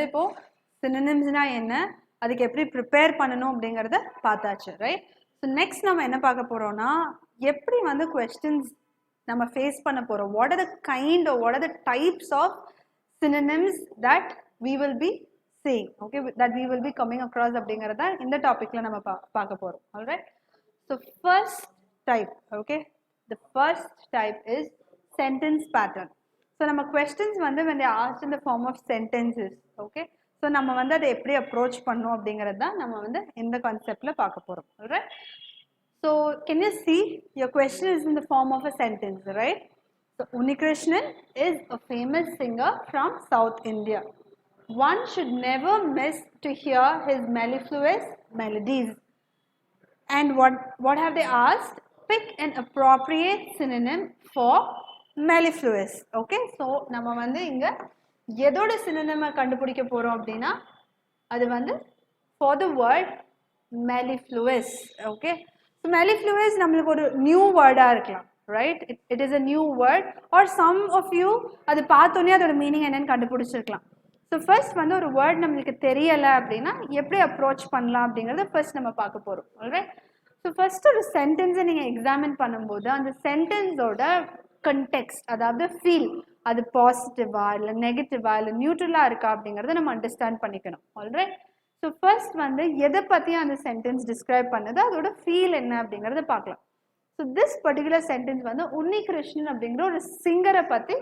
இப்போ synonymsனா என்ன, அதுக்கு எப்படி ப்ரிப்பேர் பண்ணணும் அப்படிங்கறத பார்த்தாச்சு, ரைட்? ஸோ நெக்ஸ்ட் நம்ம என்ன பார்க்க போறோம்னா, எப்படி வந்து கொஸ்டின்ஸ் நம்ம ஃபேஸ் பண்ண போறோம், what are the kind or what are the types of synonyms that we will be seeing, okay, that we will be coming across அப்படிங்கறத இந்த டாபிக்ல நம்ம பார்க்க போறோம். alright, so first type, okay, the first type is sentence pattern. So நம்ம questions வந்து when they asked in the form of sentences, okay, so நம்ம வந்து அதை எப்படி approach பண்ணணும் அப்படிங்கறது தான் நம்ம வந்து இந்த கான்செப்ட்ல பார்க்க போறோம். alright, so can you see your question is in the form of a sentence, right? So Unnikrishnan is a famous singer from South India. One should never miss to hear his mellifluous melodies. And what have they asked? Pick an appropriate synonym for mellifluous. Okay, so நம்ம வந்து இங்க எதோட synonym கண்டுபிடிக்க போறோம் அப்படினா அது வந்து for the word mellifluous. Okay, so mellifluous நம்மளுக்கு ஒரு நியூ வேர்டா இருக்கலாம், right? It is a new word, or some of you அது பார்த்தோனே அதோட மீனிங் என்னன்னு கண்டுபிடிச்சிருக்கலாம். So first வந்து ஒரு வேர்ட் நம்மளுக்கு தெரியல அப்படினா எப்படி அப்ரோச் பண்ணலாம் அப்படிங்கறத first நம்ம பார்க்க போறோம். alright, so first ஒரு சென்டென்ஸை நீங்க எக்ஸாமின் பண்ணும்போது அந்த சென்டென்ஸோட context, அதாவது ஃபீல், அது பாசிட்டிவா இல்ல நெகட்டிவா இல்ல நியூட்ரலா இருக்கா அப்படிங்கறத நம்ம அண்டர்ஸ்டாண்ட் பண்ணிக்கணும். alright, so first வந்து எதை பத்தி அந்த சென்டென்ஸ் டிஸ்கிரைப் பண்ணுது, அதோட ஃபீல் என்ன அப்படிங்கறத பார்க்கலாம். So this particular sentence வந்து உன்னிகிருஷ்ணன் அப்படிங்கிற ஒரு சிங்கரை பத்தி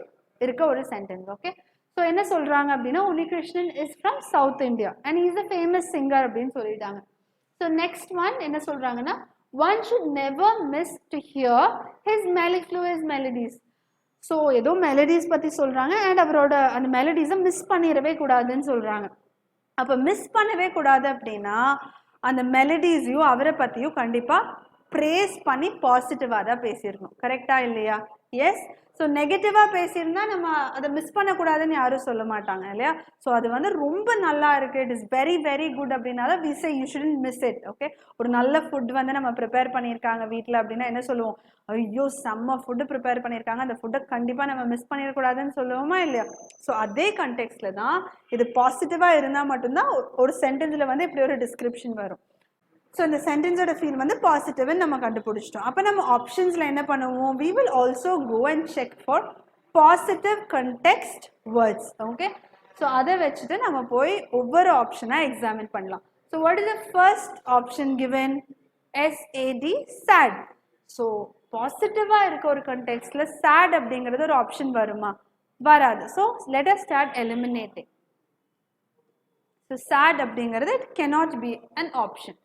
இருக்க ஒரு சென்டென்ஸ். ஓகே, ஸோ என்ன சொல்றாங்க அப்படின்னா Unnikrishnan is from south India and is a famous singer அப்படின்னு சொல்லிட்டாங்க. ஸோ நெக்ஸ்ட் ஒன் என்ன சொல்றாங்கன்னா, one should never miss to hear his mellifluous melodies. So ஏதோ மெலடிஸ் பத்தி சொல்றாங்க அண்ட் அவரோட அந்த மெலடிஸை மிஸ் பண்ணிடவே கூடாதுன்னு சொல்றாங்க. அப்போ மிஸ் பண்ணவே கூடாது அப்படின்னா அந்த மெலடிஸையும் அவரை பத்தியும் கண்டிப்பா பிரேஸ் பண்ணி பாசிட்டிவா தான் பேசியிருக்கணும். கரெக்டா இல்லையா? எஸ். ஸோ நெகட்டிவா பேசியிருந்தா நம்ம அதை மிஸ் பண்ணக்கூடாதுன்னு யாரும் சொல்ல மாட்டாங்க இல்லையா? ஸோ அது வந்து ரொம்ப நல்லா இருக்கு, it is very very good அப்படின்னால we say you shouldn't miss it. Okay, ஒரு நல்ல ஃபுட் வந்து நம்ம ப்ரிப்பேர் பண்ணியிருக்காங்க வீட்டில் அப்படின்னா என்ன சொல்லுவோம், ஐயோ செம்ம ஃபுட்டு ப்ரிப்பேர் பண்ணியிருக்காங்க, அந்த ஃபுட்டை கண்டிப்பாக நம்ம மிஸ் பண்ணிடக்கூடாதுன்னு சொல்லுவோமா இல்லையா? ஸோ அதே கண்டெக்ஸ்ட்ல தான் இது பாசிட்டிவா இருந்தால் மட்டும்தான் ஒரு சென்டென்ஸ்ல வந்து இப்படி ஒரு டிஸ்கிரிப்ஷன் வரும். ஸோ இந்த சென்டென்ஸோட ஃபீல் வந்து பாசிட்டிவ்னு நம்ம கண்டுபிடிச்சிட்டோம். அப்போ நம்ம ஆப்ஷன்ஸில் என்ன பண்ணுவோம், we will also go and check for positive context words. Okay, so அதை வச்சுட்டு நம்ம போய் ஒவ்வொரு ஆப்ஷனாக எக்ஸாமின் பண்ணலாம். So what is the first option given? SAD, sad. So பாசிட்டிவாக இருக்க ஒரு கண்டெக்ஸ்டில் sad அப்படிங்கிறது ஒரு ஆப்ஷன் வருமா? வராது. So let us start eliminating. So sad அப்படிங்கிறது it cannot be an option.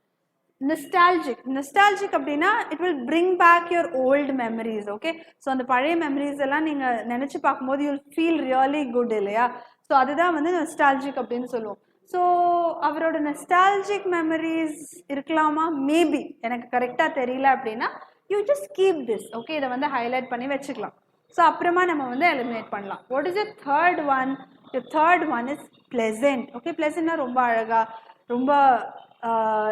Nostalgic அப்படின்னா it will bring back your old memories. okay, so அந்த பழைய மெமரிஸ் எல்லாம் நீங்க நினைச்சு பார்க்கும்போது you'll feel really good இல்லையா? ஸோ அதுதான் வந்து nostalgic அப்படின்னு சொல்லுவோம். ஸோ அவரோட nostalgic memories இருக்கலாமா? மேபி, எனக்கு கரெக்டா தெரியல அப்படின்னா you just keep this. okay, இதை வந்து ஹைலைட் பண்ணி வச்சுக்கலாம். ஸோ அப்புறமா நம்ம வந்து எலிமினேட் பண்ணலாம். what is the third one? the third one is pleasant. okay, pleasantனா ரொம்ப அழகா, ரொம்ப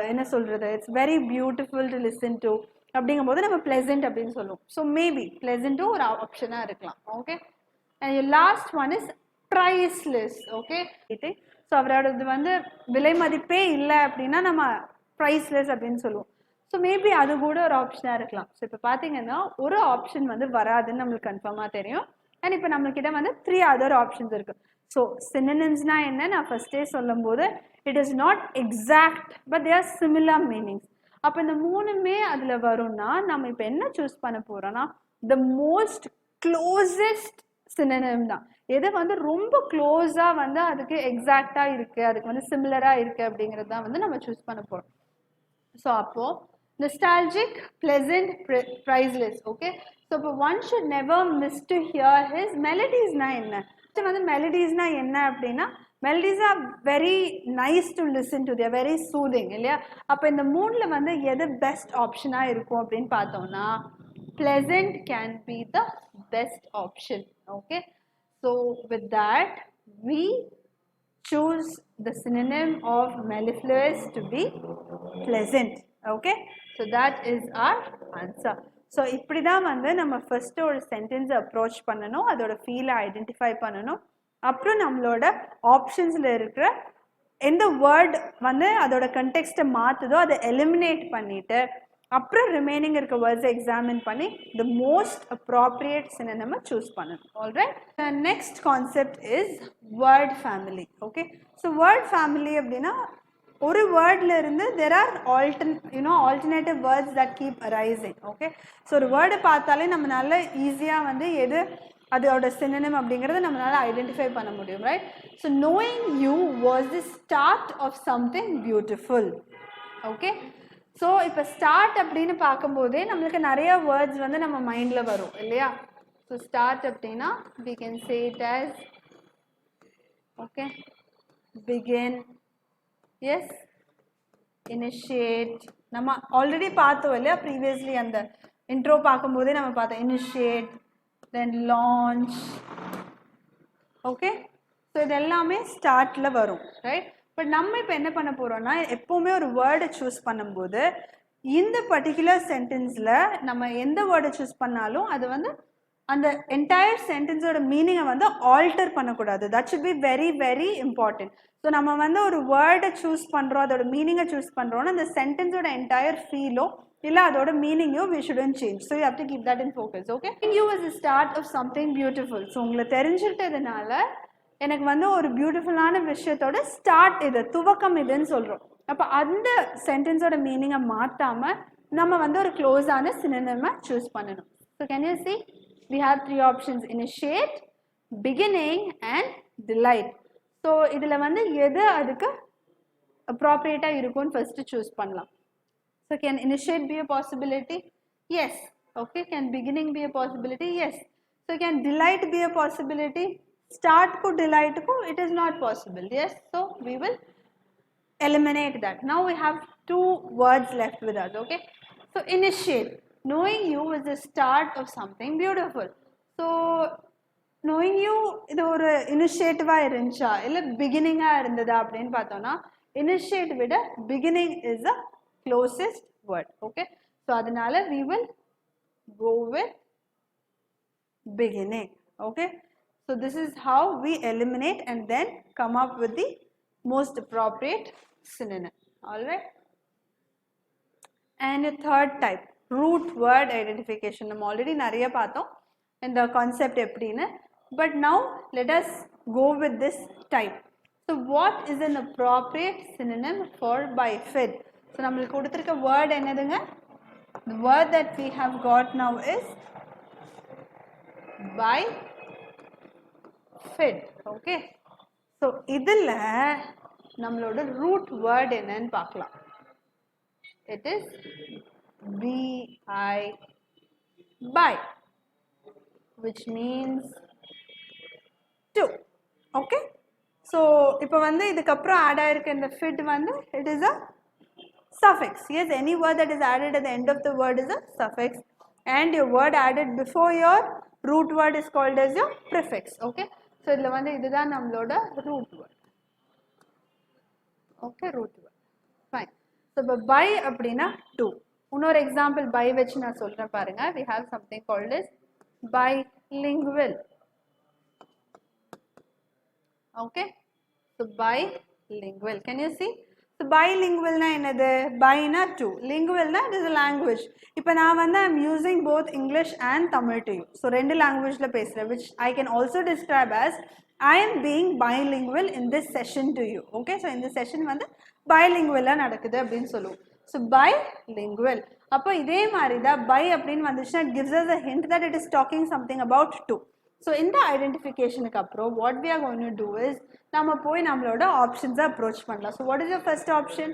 என்ன சொல்றது, it's very beautiful to listen to அப்படிங்கும்போது நம்ம பிளசன்ட் அப்படின்னு சொல்லுவோம். ஸோ மேபி பிளசன்ட்டும் ஒரு ஆப்ஷனாக இருக்கலாம். Okay, and last one is priceless. Okay, so அவரோட இது வந்து விலை மதிப்பே இல்லை அப்படின்னா நம்ம ப்ரைஸ்லெஸ் அப்படின்னு சொல்லுவோம். ஸோ மேபி அது கூட ஒரு ஆப்ஷனாக இருக்கலாம். ஸோ இப்போ பார்த்தீங்கன்னா ஒரு ஆப்ஷன் வந்து வராதுன்னு நம்மளுக்கு கன்ஃபார்மாக தெரியும். அண்ட் இப்போ நம்மக்கிட்ட வந்து 3 other ஆப்ஷன்ஸ் இருக்கு. ஸோ synonymsனா என்ன, நான் ஃபர்ஸ்டே சொல்லும் போது it is not exact but they are similar meanings. அப்போ இந்த மூணுமே அதில் வரும்னா நம்ம இப்போ என்ன சூஸ் பண்ண போறோம்னா the most closest synonym தான். எது வந்து ரொம்ப க்ளோஸாக வந்து அதுக்கு எக்ஸாக்டாக இருக்கு, அதுக்கு வந்து சிமிலராக இருக்கு அப்படிங்கிறது தான் வந்து நம்ம சூஸ் பண்ண போறோம். ஸோ அப்போ nostalgic, pleasant, priceless. okay, so one should never miss to hear his melodies. na enna வந்து மெலடிஸ்னா என்ன அப்படின்னா melodies are very nice to listen to, they're very soothing இல்லையா. அப்போ இந்த மூணுல வந்து எது பெஸ்ட் ஆப்ஷனாக இருக்கும் அப்படின்னு பார்த்தோம்னா pleasant can be the best option. Okay, so with that we choose the synonym of mellifluous to be pleasant. Okay, so that is our answer. So இப்படி தான் வந்து நம்ம ஃபர்ஸ்ட் ஒரு சென்டென்ஸை அப்ரோச் பண்ணணும், அதோட ஃபீலை ஐடென்டிஃபை பண்ணணும். அப்புறம் நம்மளோட ஆப்ஷன்ஸில் இருக்கிற எந்த வேர்ட் வந்து அதோட கண்டெக்ஸ்ட்டை மாற்றுதோ அதை எலிமினேட் பண்ணிவிட்டு அப்புறம் ரிமைனிங் இருக்க வேர்ட்ஸை எக்ஸாமின் பண்ணி த மோஸ்ட் அப்ராப்ரியேட் சினோனிமை சூஸ் பண்ணணும். Alright, next concept is word family. Okay, so word family அப்படின்னா ஒரு வேர்ட்ல இருந்து there are alternative words that keep arising. Okay, so ஒரு வேர்டை பார்த்தாலே நம்மளால ஈஸியாக வந்து எது அதோட சினோனிம் அப்படிங்கிறத நம்மளால ஐடென்டிஃபை பண்ண முடியும். Right, so knowing you was the start of something beautiful. Okay, so இப்போ ஸ்டார்ட் அப்படின்னு பார்க்கும்போதே நம்மளுக்கு நிறைய வேர்ட்ஸ் வந்து நம்ம மைண்டில் வரும் இல்லையா. ஸோ ஸ்டார்ட் அப்படின்னா we can say it as okay, begin, yes, initiate. நம்ம ஆல்ரெடி பார்த்தோம் இல்லையா ப்ரீவியஸ்லி அந்த இன்ட்ரோ பார்க்கும்போதே நம்ம பார்த்தோம் initiate, then launch. Okay, so இது எல்லாமே ஸ்டார்ட்டில் வரும். ரைட், பட் நம்ம இப்போ என்ன பண்ண போகிறோம்னா எப்போவுமே ஒரு வேர்டை சூஸ் பண்ணும்போது இந்த பர்டிகுலர் சென்டென்ஸில் நம்ம எந்த வேர்டை சூஸ் பண்ணாலும் அது வந்து அந்த என்டையர் சென்டென்ஸோட மீனிங்கை வந்து ஆல்டர் பண்ணக்கூடாது. That should be very very important. So நம்ம வந்து ஒரு வேர்டை சூஸ் பண்ணுறோம், அதோட மீனிங்கை சூஸ் பண்ணுறோன்னா அந்த சென்டென்ஸோட என்டையர் ஃபீலோ இல்லை அதோட மீனிங்கோ we shouldn't change. So you have to keep that in focus. Okay, you was the start of something beautiful. So உங்களுக்கு தெரிஞ்சுட்டதுனால எனக்கு வந்து ஒரு பியூட்டிஃபுல்லான விஷயத்தோட ஸ்டார்ட் இது, துவக்கம் இதுன்னு சொல்கிறோம். அப்போ அந்த சென்டென்ஸோட மீனிங்கை மாற்றாமல் நம்ம வந்து ஒரு க்ளோஸான சினோனிமை சூஸ் பண்ணணும். So can you see we have three options: initiate, beginning and delight. So இதில் வந்து எது அதுக்கு அப்ராப்ரியேட்டாக இருக்கும்னு ஃபர்ஸ்ட் சூஸ் பண்ணலாம். So can initiate be a possibility? Yes. Okay, can beginning be a possibility? Yes. So can delight be a possibility? Start ko delight ko it is not possible. Yes, so we will eliminate that. Now we have two words left with us. Okay, so initiate, knowing you is the start of something beautiful. So knowing you இது ஒரு இனிஷியேட்டிவா இருந்துச்சா இல்லை பிகினிங்கா இருந்ததா அப்படின்னு பார்த்தோம்னா initiate விட beginning is the closest word. Okay, so adanaala we will go with beginning. Okay, so this is how we eliminate and then come up with the most appropriate synonym. All right, and the third type, root word identification. நம்ம already நிறைய பார்த்தோம் இந்த concept எப்படின்னு, but now let us go with this type. So what is an appropriate synonym for bifid? So நம்மளுக்கு கொடுத்திருக்க word என்னதுங்க? The word that we have got now is bifid. Okay, so இதில் நம்மளோட root word என்னன்னு பார்க்கலாம். It is bi, by, which means two. Okay, so இப்போ வந்து இதுக்கப்புறம் ஆட் ஆயிருக்க இந்த fid வந்து it is a suffix. Yes, any word that is added at the end of the word is a suffix, and your word added before your root word is called as your prefix. Okay, so idla vande idhaan nammaloda root word. Okay, root word. Fine. So by அப்படினா two. இன்னொரு example by வெச்சு நான் சொல்றேன் பாருங்க. We have something called as bilingual. Okay, so bilingual. Can you see? So bilingual na enadhu? Bi na two, lingual na it is a language. Ipo na vanda I am using both English and Tamil to you. So rendu language la pesra, which I can also describe as I am being bilingual in this session to you. Okay, so in this session vanda bilingual la nadakudhu appdin solluvom. So bilingual. Appo idhe mari da bi appdin vanduchna it gives us a hint that it is talking something about two. So in the identification approach, what we are going to do is நம்ம போய் நம்மளோட ஆப்ஷன்ஸை approach பண்ணலாம். So what is your first option?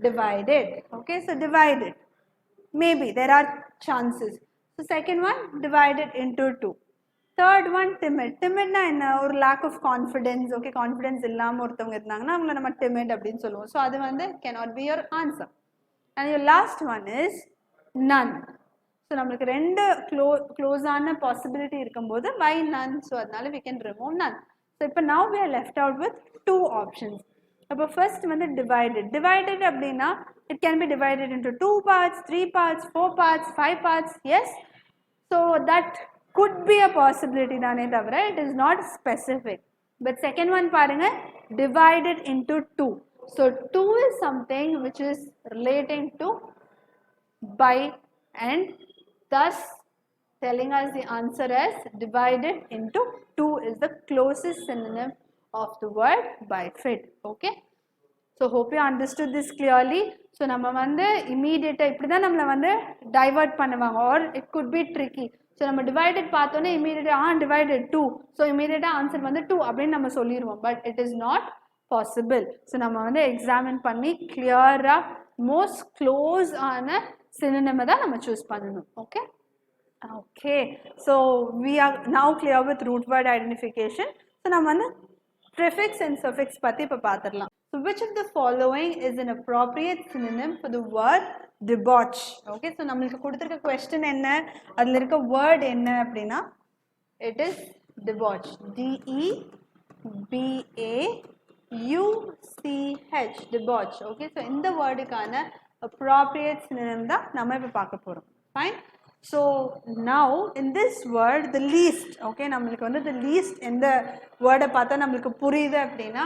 Divided. Okay, so divided. Maybe there are chances. So second one, divided into two. Third one, timid. Timid na enna or lack of confidence. Okay, confidence illama orthavanga irundanga avanga nama timid appdin solluvom. So adu vande cannot be your answer. And your last one is none. So namakku rendu close ana possibility irukumbodhu why none? So adnala we can remove none. So ipo now we are left out with two options. Appo first vande divided. Divided appdina it can be divided into 2 parts, 3 parts, 4 parts, 5 parts. Yes. So that could be a possibility dane thavara it is not specific. But second one parunga divided into 2. So 2 is something which is relating to by and thus telling us the answer as divided into 2 is the closest synonym of the word by fit. Okay. So hope you understood this clearly. So நம்ம வந்து immediate இப்படி தான் நம்மள வந்து divert பண்ணுவாங்க or it could be tricky. So நம்ம divided பார்த்தோன்னே immediate divided 2. So immediate answer வந்து 2 அப்படின்னு நம்ம சொல்லிடுவோம். But it is not possible. So நம்ம வந்து examine பண்ணி clear-ஆ most close ஆன synonym தான் நம்ம choose பண்ணணும். Okay. Okay. So we are now clear with root word identification. So நம்ம வந்து prefix and suffix பத்தி இப்ப பார்த்திடலாம். So which of the following is an appropriate synonym for the word debauch? Okay, so நம்மளுக்கு கொடுத்திருக்க question என்ன அதுல இருக்க word என்ன அப்படினா it is debauch. D-E-B-A-U-C-H debauch. Okay, so இந்த wordக்கான appropriate synonym தான் நம்ம இப்ப பார்க்க போறோம். Fine. So now in this word the least, okay, நம்மளுக்கு வந்து the least இந்த word பார்த்தா நம்மளுக்கு புரியுது அப்படினா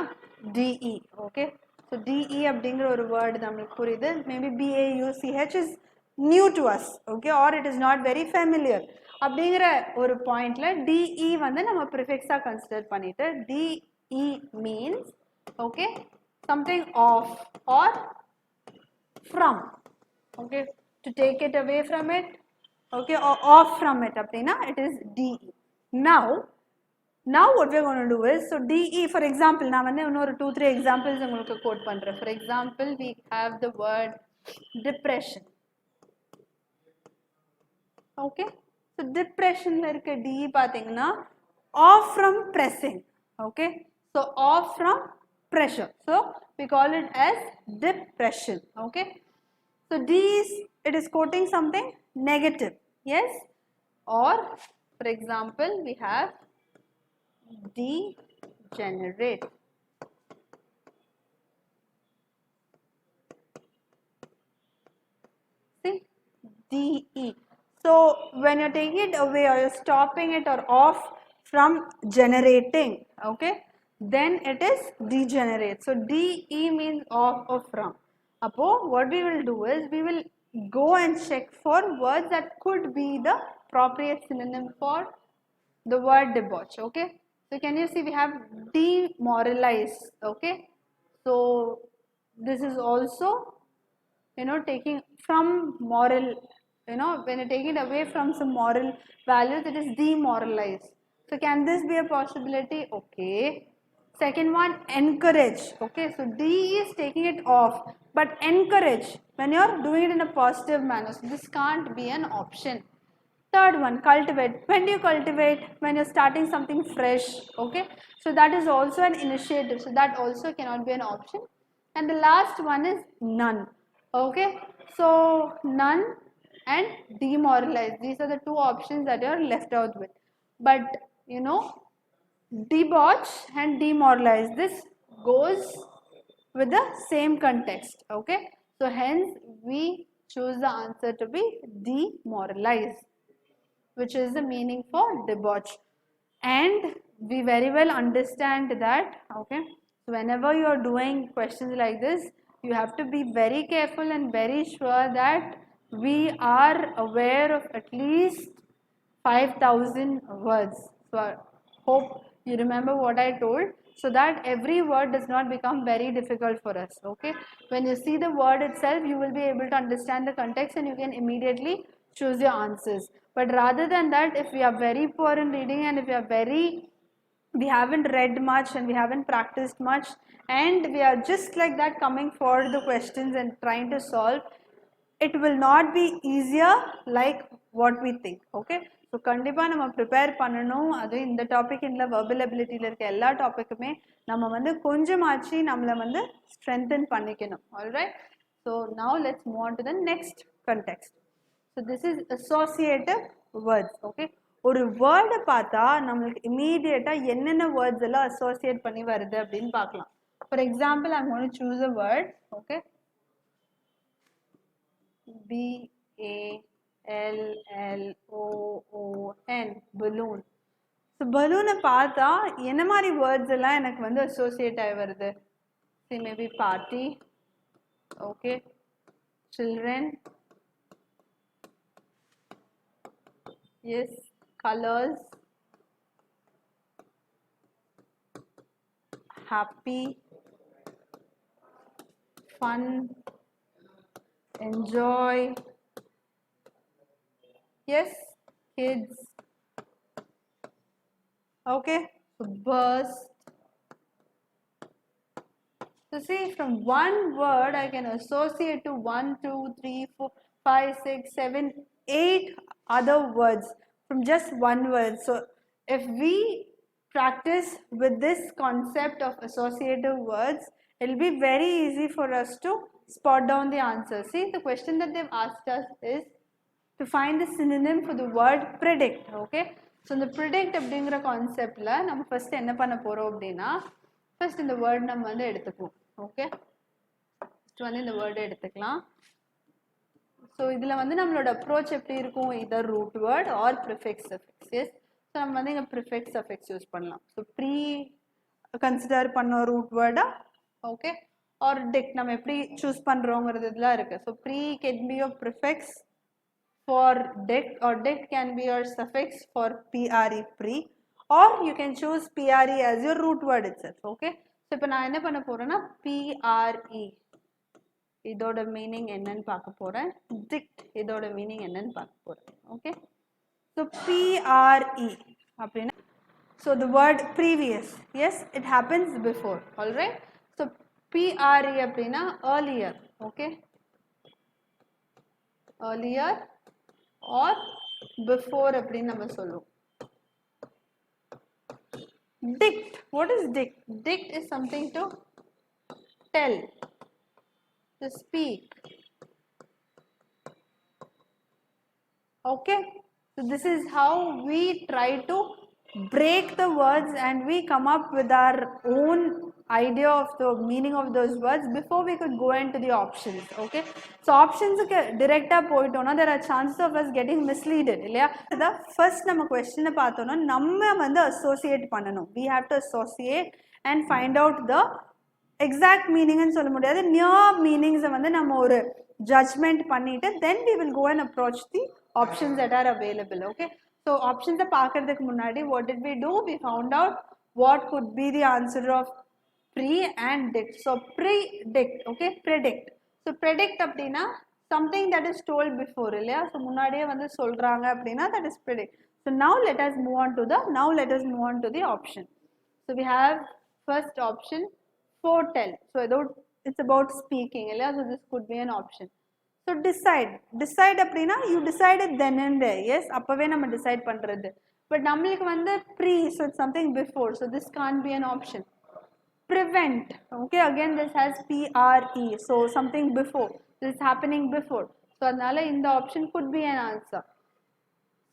DE. Okay, so DE அப்படிங்கிற ஒரு word நம்மளுக்கு புரியுது. Maybe BAUCH is new to us. Okay, or it is not very familiar. அப்படிங்கிற ஒரு பாயிண்ட்ல DE வந்து நம்ம prefix-ஆ consider பண்ணிட்டு DE means okay something off or from. Okay, to take it away from it. Okay, or off from it அப்படினா it is DE. Now what we are going to do is, so DE for example நான் வந்து இன்னொரு 2-3 examples உங்களுக்கு quote பண்றேன். For example we have the word depression. Okay, so depression ல இருக்க DE பாத்தீங்கன்னா off from pressing. Okay, so off from pressure, so we call it as depression. Okay, so DE is, it is quoting something negative. Yes, or for example we have degenerate. See, DE. So when you're taking it away or you're stopping it or off from generating, okay, then it is degenerate. So DE means off or from. Appo what we will do is we will go and check for words that could be the appropriate synonym for the word debauch. Okay, so can you see we have demoralize. Okay, so this is also taking from moral, when you're taking it away from some moral values it is demoralize. So can this be a possibility? Okay. Second one, encourage. Okay, so D is taking it off, but encourage when you're doing it in a positive manner, so this can't be an option. Third one, cultivate. When do you cultivate? When you're starting something fresh. Okay, so that is also an initiative, so that also cannot be an option. And the last one is none. Okay, so none and demoralize, these are the two options that you are left out with. But debauch and demoralize, this goes with the same context. Okay, so hence we choose the answer to be demoralize, which is the meaning for debauch. And we very well understand that. Okay, so whenever you are doing questions like this, you have to be very careful and very sure that we are aware of at least 5,000 words. So I hope you remember what I told, so that every word does not become very difficult for us. Okay, when you see the word itself, you will be able to understand the context and you can immediately choose your answers. But rather than that, if we are very poor in reading and if we haven't read much and we haven't practiced much and we are just like that coming for the questions and trying to solve, it will not be easier like what we think. Okay, so கண்டிப்பாக நம்ம prepare பண்ணணும். அதுவும் இந்த topic இல்லை, verbal எபிலிட்டியில் இருக்க எல்லா டாப்பிக்குமே நம்ம வந்து கொஞ்சமாச்சு நம்மளை வந்து ஸ்ட்ரென்தன் பண்ணிக்கணும். Alright, so now let's move on to the next context. So this is associative words. Okay, ஒரு வேர்டை பார்த்தா நம்மளுக்கு இமீடியட்டாக என்னென்ன வேர்ட்ஸ் எல்லாம் அசோசியேட் பண்ணி வருது அப்படின்னு பார்க்கலாம். For example, I want to choose a word. Okay, BALLON, balloon. So பலூனை பார்த்தா என்ன மாதிரி வேர்ட்ஸ் எல்லாம் எனக்கு வந்து அசோசியேட் ஆகி வருது? See, maybe party, okay, children, yes, colors, happy, fun, enjoy, yes, kids, okay, so burst. So see, from one word I can associate to 1, 2, 3, 4, 5, 6, 7, 8 other words from just one word. So if we practice with this concept of associative words, it will be very easy for us to spot down the answer. See, the question that they've asked us is to find the synonym for the word predict. Okay, so the predict அப்படிங்கிற கான்செப்ட்ல நம்ம first என்ன பண்ண போறோம் அப்படின்னா, first இந்த word நம்ம வந்து எடுத்துக்குவோம். ஓகே, ஃபர்ஸ்ட் வந்து இந்த வேர்டு எடுத்துக்கலாம். ஸோ இதில் வந்து நம்மளோட அப்ரோச் எப்படி இருக்கும்? Either root word or prefix suffix. Yes, so நம்ம வந்து இங்கே ப்ரிஃபிக்ஸ் சஃபிக்ஸ் யூஸ் பண்ணலாம். ஸோ ப்ரீ கன்சிடர் பண்ண ரூட் வேர்டா, ஓகே, ஆர் டிக் நம்ம எப்படி சூஸ் பண்ணுறோங்கிறது இதெல்லாம் இருக்குது. So pre can be your prefix for dict, or dict can be your suffix for pre, pre, or you can choose pre as your root word itself. Okay, so இப்போ நான் என்ன பண்ண போறேன்னா pre, இதோட meaning என்னன்னு பார்க்க போறேன். dict இதோட மீனிங் என்னன்னு பார்க்க போறேன். ஓகே, so pre அப்படின்னா, so the word previous, yes, it happens before. All right, so pre அப்படின்னா earlier. Okay, earlier or before அப்படின்னு நம்ம சொல்லுவோம். dict, what is dict? dict is something to tell, to speak. Okay, so this is how we try to break the words and we come up with our own idea of the meaning of those words before we could go into the options. Okay, so options directa poitona, there are chances of us getting misleaded illaya. The first nama question paathona namma vandu associate pananum. We have to associate and find out the exact meaning and solla mudiyadhu, near meanings vandu nama oru judgment pannite then we will go and approach the options that are available. Okay, so options paakradhukku munnadi what did we do? We found out what could be the answer of pre and dict. So predict, okay, predict. So predict அப்படினா something that is told before இல்லையா? So முன்னாடியே வந்து சொல்றாங்க அப்படினா that is predict. So now let us move on to the option. So we have first option, foretell. So it's about speaking இல்லையா? So this could be an option. So decide அப்படினா you decided then and there. Yes, அப்பவே நம்ம decide பண்றது. But நம்மளுக்கு வந்து pre, so it's something before. So this can't be an option. Prevent, okay, again this has pre, so something before, this is happening before, so adnala in the option could be an answer.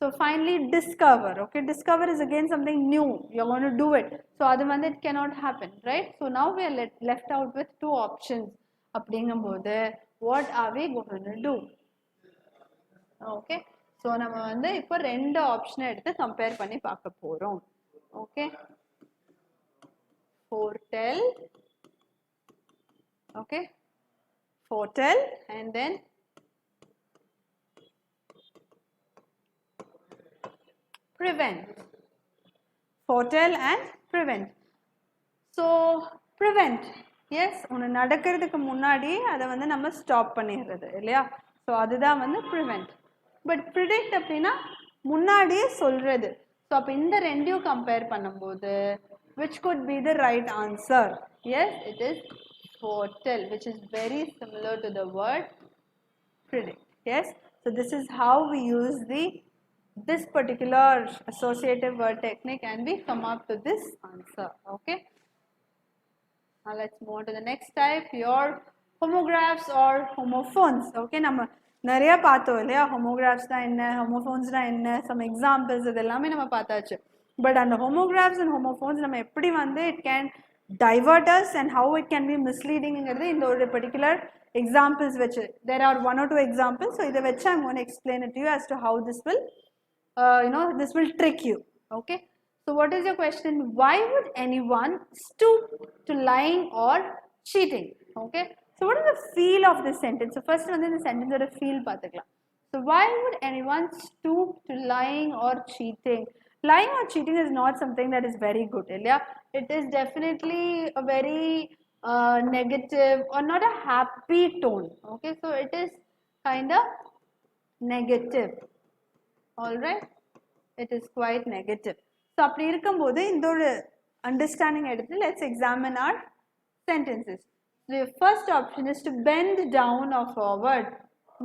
So finally discover, okay, discover is again something new, you're going to do it, so adu vandu it cannot happen, right? So now we are left out with two options. அப்படிங்கும்போது what are we going to do? Okay, so நம்ம வந்து இப்போ ரெண்டு ஆப்ஷனை எடுத்து compare பண்ணி பார்க்க போறோம். Okay, foretell, okay, foretell and then prevent, foretell and prevent. So prevent, yes, ஒன்று நடக்கிறதுக்கு முன்னாடி அதை வந்து நம்ம ஸ்டாப் பண்ணிடுறது இல்லையா? ஸோ அதுதான் வந்து prevent. பட் predict அப்படின்னா முன்னாடியே சொல்றது. ஸோ அப்போ இந்த ரெண்டையும் கம்பேர் பண்ணும்போது which could be the right answer? Yes, it is foretell, which is very similar to the word predict. Yes, so this is how we use the this particular associative word technique and we come up to this answer. Okay. Now let's move on to the next type, your homographs or homophones. Okay, நம்ம நிறைய பார்த்தோம் இல்லையா, homographs தான் என்ன, homophones தான் என்ன, some examples இது எல்லாமே நம்ம பார்த்தாச்சு. But அந்த homographs and homophones நம்ம எப்படி வந்து it can divert us and how it can be misleadingங்கிறது இந்த ஒரு particular examples வச்சு, there are one or two examples, so இதை வச்சு I'm going to explain it to you as to how this will this will trick you. Okay, so what is your question? Why would anyone stoop to lying or cheating? Okay, so what is the feel of this sentence? So first வந்து இந்த sentence ஓட feel பார்த்துக்கலாம். So why would anyone stoop to lying or cheating? Lying or cheating is not something that is very good, இல்லையா? It is definitely a very negative or not a happy tone. Okay, so it is kind of negative. All right, it is quite negative. So அப்படி இருக்கும்போது இந்த ஒரு understanding எடுத்து let's examine our sentences. The first option is to bend down or forward.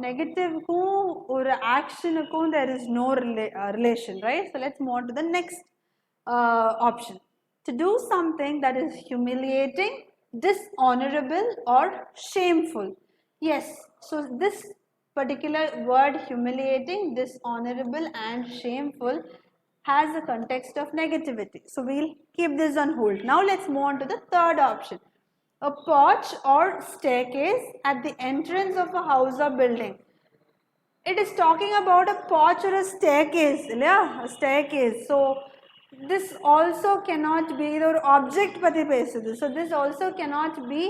Negative க்கும் ஒரு action க்கும் there is no relation, right? So let's move on to the next option. To do something that is humiliating, dishonorable or shameful. Yes, so this particular word humiliating, dishonorable and shameful has a context of negativity. So we'll keep this on hold. Now let's move on to the third option. A porch or staircase at the entrance of a house or building. It is talking about a porch or a staircase, yeah, a staircase. So this also cannot be the object pati pesudhu. So this also cannot be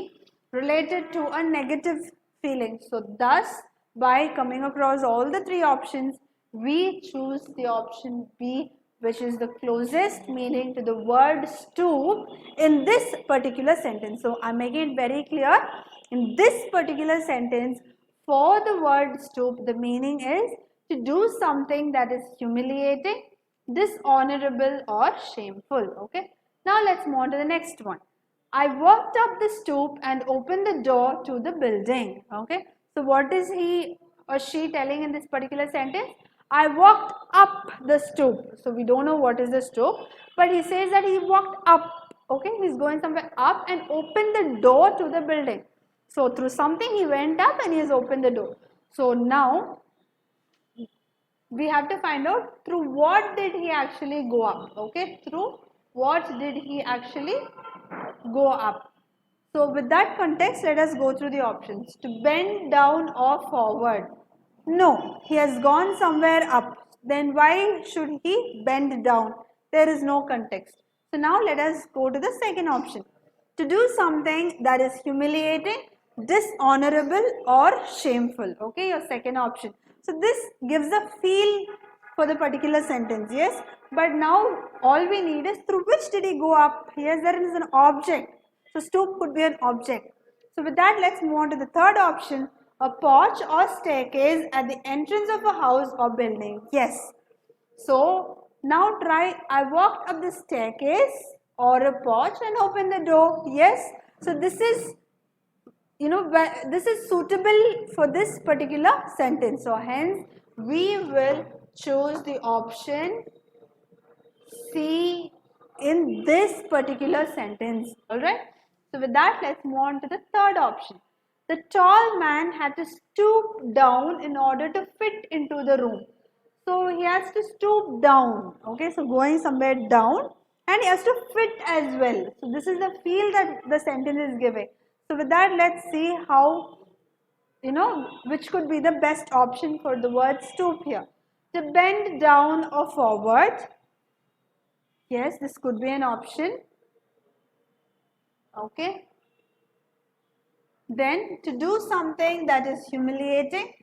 related to a negative feeling. So thus, by coming across all the three options, we choose the option B, which is the closest meaning to the word stoop in this particular sentence. So I'm making it very clear. In this particular sentence, for the word stoop, the meaning is to do something that is humiliating, dishonorable or shameful. Okay. Now let's move on to the next one. I walked up the stoop and opened the door to the building. Okay. So what is he or she telling in this particular sentence? I walked up the stoop. So we don't know what is the stoop, but he says that he walked up. Okay, he's going somewhere up and opened the door to the building. So through something he went up and he has opened the door. So now we have to find out through what did he actually go up. Okay, through what did he actually go up. So with that context, let us go through the options. To bend down or forward. No, he has gone somewhere up. Then why should he bend down? There is no context. So now let us go to the second option. To do something that is humiliating, dishonorable or shameful. Okay, your second option. So this gives a feel for the particular sentence, yes. But now all we need is through which did he go up? Yes, there is an object. So stoop could be an object. So with that, let's move on to the third option. A porch or staircase at the entrance of a house or building. Yes. So now try, I walked up the staircase or a porch and opened the door. Yes. So this is, this is suitable for this particular sentence. So hence we will choose the option C in this particular sentence. Alright. So with that, let's move on to the third option. The tall man had to stoop down in order to fit into the room. So he has to stoop down. Okay, so going somewhere down and he has to fit as well. So this is the feel that the sentence is giving. So with that, let's see how, which could be the best option for the word stoop here. To bend down or forward. Yes, this could be an option. Okay. Then to do something that is humiliating,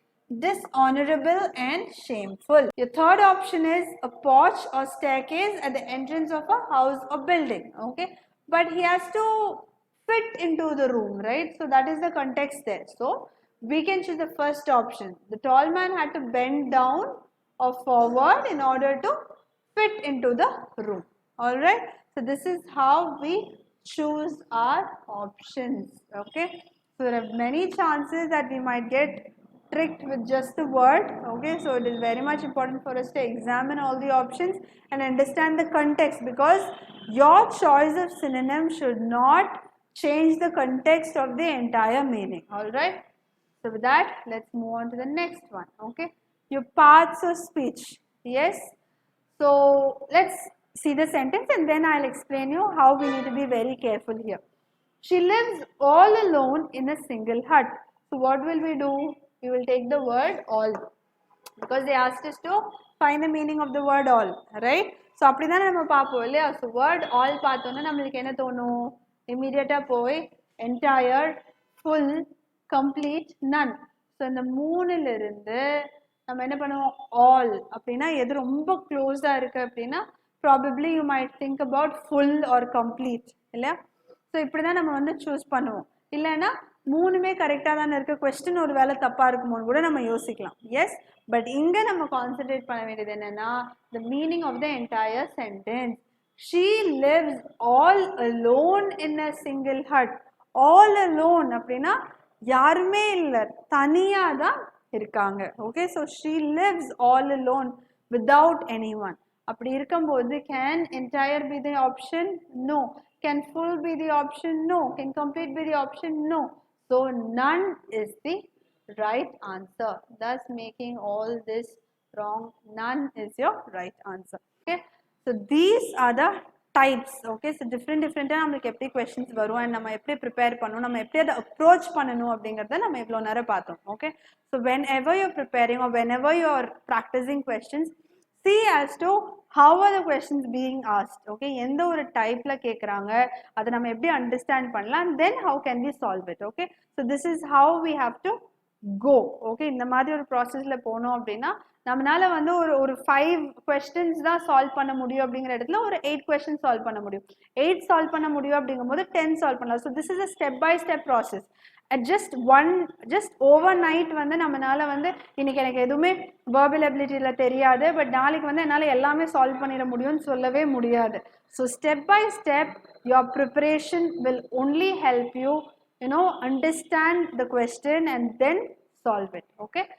dishonorable and shameful. Your third option is a porch or staircase at the entrance of a house or building. Okay, but he has to fit into the room, right? So that is the context there. So we can choose the first option. The tall man had to bend down or forward in order to fit into the room. All right, so this is how we choose our options. Okay, so there are many chances that we might get tricked with just the word. Okay, so it is very much important for us to examine all the options and understand the context, because your choice of synonym should not change the context of the entire meaning. All right, so with that, let's move on to the next one. Okay, your parts of speech. Yes, so let's see the sentence and then I'll explain you how we need to be very careful here. She lives all alone in a single hut. So what will we do? We will take the word all, because they asked us to find the meaning of the word all, right? So அப்படிதான் நம்ம பார்ப்போம் இல்லையா? So word all பார்த்தோன்னா நம்மளுக்கு என்ன தோணும்? Immediate போய் entire, full, complete, none. So இந்த மூணுல இருந்து நம்ம என்ன பண்ணுவோம்? All அப்படின்னா எது ரொம்ப க்ளோஸா இருக்கு அப்படின்னா probably you might think about full or complete இல்லையா? ஸோ இப்படி தான் நம்ம வந்து சூஸ் பண்ணுவோம். இல்லைன்னா மூணுமே கரெக்டாக தானே இருக்க, கொஸ்டின் ஒரு வேலை தப்பாக இருக்குமோன்னு கூட நம்ம யோசிக்கலாம். எஸ், பட் இங்கே நம்ம கான்சென்ட்ரேட் பண்ண வேண்டியது என்னன்னா the meaning of the entire sentence. She lives all alone in a single hut. All alone அப்படின்னா யாருமே இல்லை, தனியாக தான் இருக்காங்க. Okay, so she lives all alone without anyone. அப்படி இருக்கும்போது can entire be the option? No. Can full be the option? No. Can complete be the option? No. So none is the right answer, thus making all this wrong. None is your right answer. Okay, so these are the types. Okay, so different நம்மளுக்கு எப்படி questions வரும் and நம்ம எப்படி prepare பண்ணணும், நம்ம எப்படி அதை approach பண்ணணும் அப்படிங்கறத நம்ம இவ்வளவு நேரம் பார்த்தோம். Okay, so whenever you're preparing or whenever you're practicing questions, see as to how are the questions being asked. Okay, எந்த ஒரு டைப்ல கேக்குறாங்க, அதை நம்ம எப்படி அண்டர்ஸ்டாண்ட் பண்ணலாம், and then how can we solve it. Okay, so this is how we have to go. Okay, இந்த மாதிரி ஒரு ப்ராசஸ்ல போனோம் அப்படின்னா நம்மளால வந்து ஒரு 5 questions தான் சால்வ் பண்ண முடியும் அப்படிங்கிற இடத்துல ஒரு 8 questions சால்வ் பண்ண முடியும். 8 சால்வ் பண்ண முடியும் அப்படிங்கும்போது 10 சால்வ் பண்ணலாம். So this is a step by step process. At just overnight வந்து நம்மனால வந்து இன்னைக்கு எனக்கு எதுவுமே verbal abilityல தெரியாது, பட் நாளைக்கு வந்து என்னால எல்லாமே சால்வ் பண்ணிட முடியும்னு சொல்லவே முடியாது. So step by step your preparation will only help you, understand the question and then solve it. Okay.